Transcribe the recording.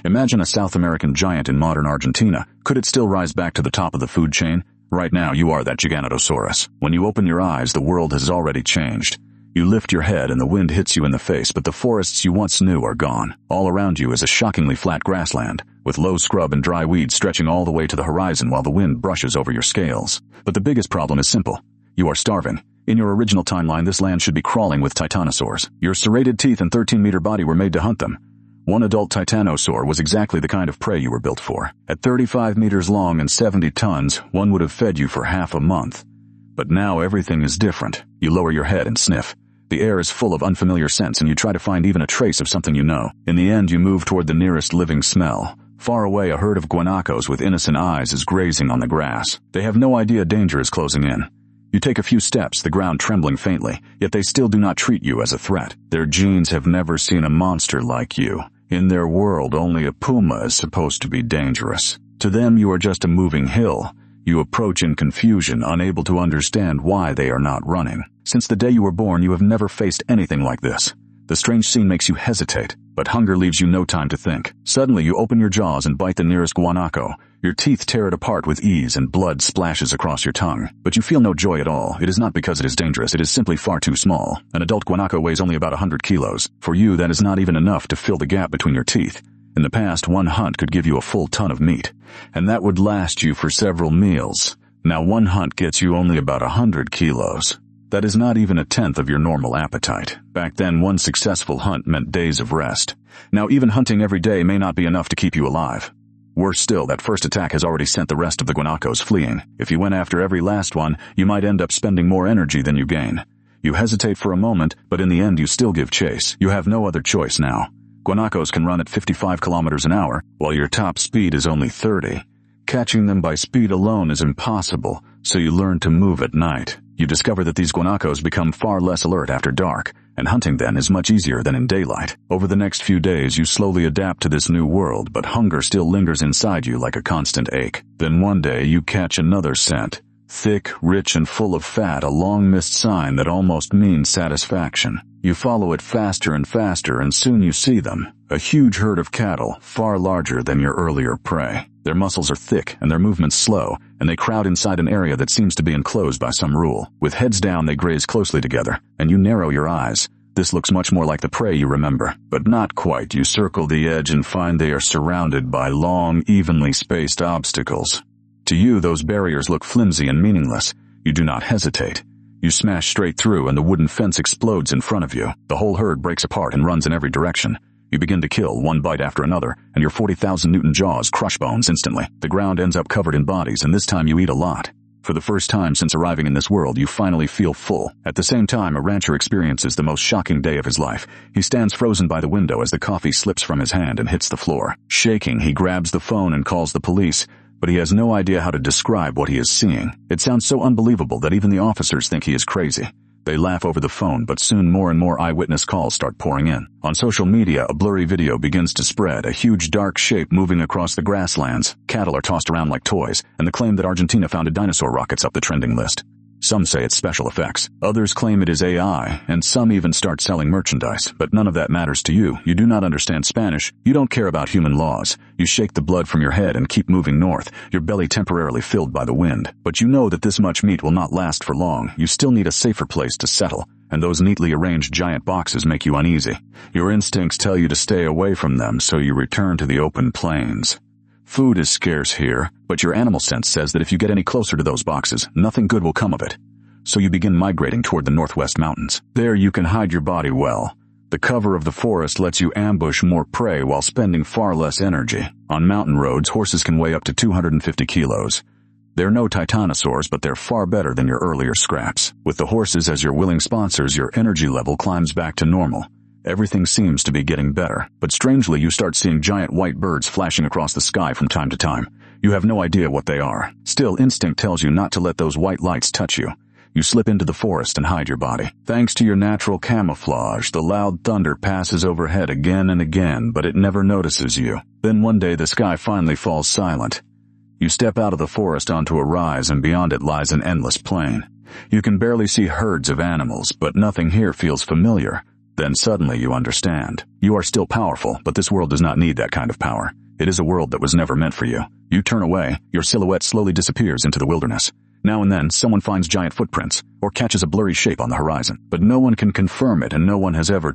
Imagine a South American giant in modern Argentina. Could it still rise back to the top of the food chain? Right now, you are that Giganotosaurus. When you open your eyes, the world has already changed. You lift your head and the wind hits you in the face, but the forests you once knew are gone. All around you is a shockingly flat grassland, with low scrub and dry weeds stretching all the way to the horizon while the wind brushes over your scales. But the biggest problem is simple. You are starving. In your original timeline, this land should be crawling with titanosaurs. Your serrated teeth and 13-meter body were made to hunt them. One adult titanosaur was exactly the kind of prey you were built for. At 35 meters long and 70 tons, one would have fed you for half a month. But now everything is different. You lower your head and sniff. The air is full of unfamiliar scents and you try to find even a trace of something you know. In the end, you move toward the nearest living smell. Far away, a herd of guanacos with innocent eyes is grazing on the grass. They have no idea danger is closing in. You take a few steps, the ground trembling faintly, yet they still do not treat you as a threat. Their genes have never seen a monster like you. In their world, only a puma is supposed to be dangerous. To them, you are just a moving hill. You approach in confusion, unable to understand why they are not running. Since the day you were born, you have never faced anything like this. The strange scene makes you hesitate, but hunger leaves you no time to think. Suddenly, you open your jaws and bite the nearest guanaco. Your teeth tear it apart with ease and blood splashes across your tongue. But you feel no joy at all. It is not because it is dangerous, it is simply far too small. An adult guanaco weighs only about 100 kilos. For you, that is not even enough to fill the gap between your teeth. In the past, one hunt could give you a full ton of meat, and that would last you for several meals. Now one hunt gets you only about 100 kilos. That is not even a tenth of your normal appetite. Back then, one successful hunt meant days of rest. Now even hunting every day may not be enough to keep you alive. Worse still, that first attack has already sent the rest of the guanacos fleeing. If you went after every last one, you might end up spending more energy than you gain. You hesitate for a moment, but in the end you still give chase. You have no other choice now. Guanacos can run at 55 kilometers an hour, while your top speed is only 30. Catching them by speed alone is impossible, so you learn to move at night. You discover that these guanacos become far less alert after dark, and hunting then is much easier than in daylight. Over the next few days, you slowly adapt to this new world, but hunger still lingers inside you like a constant ache. Then one day, you catch another scent. Thick, rich, and full of fat, a long-missed sign that almost means satisfaction. You follow it faster and faster, and soon you see them. A huge herd of cattle, far larger than your earlier prey. Their muscles are thick, and their movements slow, and they crowd inside an area that seems to be enclosed by some rule. With heads down, they graze closely together, and you narrow your eyes. This looks much more like the prey you remember, but not quite. You circle the edge and find they are surrounded by long, evenly spaced obstacles. To you, those barriers look flimsy and meaningless. You do not hesitate. You smash straight through and the wooden fence explodes in front of you. The whole herd breaks apart and runs in every direction. You begin to kill, one bite after another, and your 40,000 Newton jaws crush bones instantly. The ground ends up covered in bodies, and this time you eat a lot. For the first time since arriving in this world, you finally feel full. At the same time, a rancher experiences the most shocking day of his life. He stands frozen by the window as the coffee slips from his hand and hits the floor. Shaking, he grabs the phone and calls the police, but he has no idea how to describe what he is seeing. It sounds so unbelievable that even the officers think he is crazy. They laugh over the phone, but soon more and more eyewitness calls start pouring in. On social media, a blurry video begins to spread, a huge dark shape moving across the grasslands. Cattle are tossed around like toys, and the claim that Argentina founded dinosaur rockets up the trending list. Some say it's special effects. Others claim it is AI, and some even start selling merchandise. But none of that matters to you. You do not understand Spanish. You don't care about human laws. You shake the blood from your head and keep moving north, your belly temporarily filled by the wind. But you know that this much meat will not last for long. You still need a safer place to settle, and those neatly arranged giant boxes make you uneasy. Your instincts tell you to stay away from them, so you return to the open plains. Food is scarce here, but your animal sense says that if you get any closer to those boxes, nothing good will come of it. So you begin migrating toward the northwest mountains. There you can hide your body well. The cover of the forest lets you ambush more prey while spending far less energy. On mountain roads, horses can weigh up to 250 kilos. They're no titanosaurs, but they're far better than your earlier scraps. With the horses as your willing sponsors, your energy level climbs back to normal. Everything seems to be getting better, but strangely you start seeing giant white birds flashing across the sky from time to time. You have no idea what they are. Still, instinct tells you not to let those white lights touch you. You slip into the forest and hide your body. Thanks to your natural camouflage, the loud thunder passes overhead again and again, but it never notices you. Then one day the sky finally falls silent. You step out of the forest onto a rise, and beyond it lies an endless plain. You can barely see herds of animals, but nothing here feels familiar. Then suddenly you understand. You are still powerful, but this world does not need that kind of power. It is a world that was never meant for you. You turn away, your silhouette slowly disappears into the wilderness. Now and then, someone finds giant footprints, or catches a blurry shape on the horizon. But no one can confirm it, and no one has ever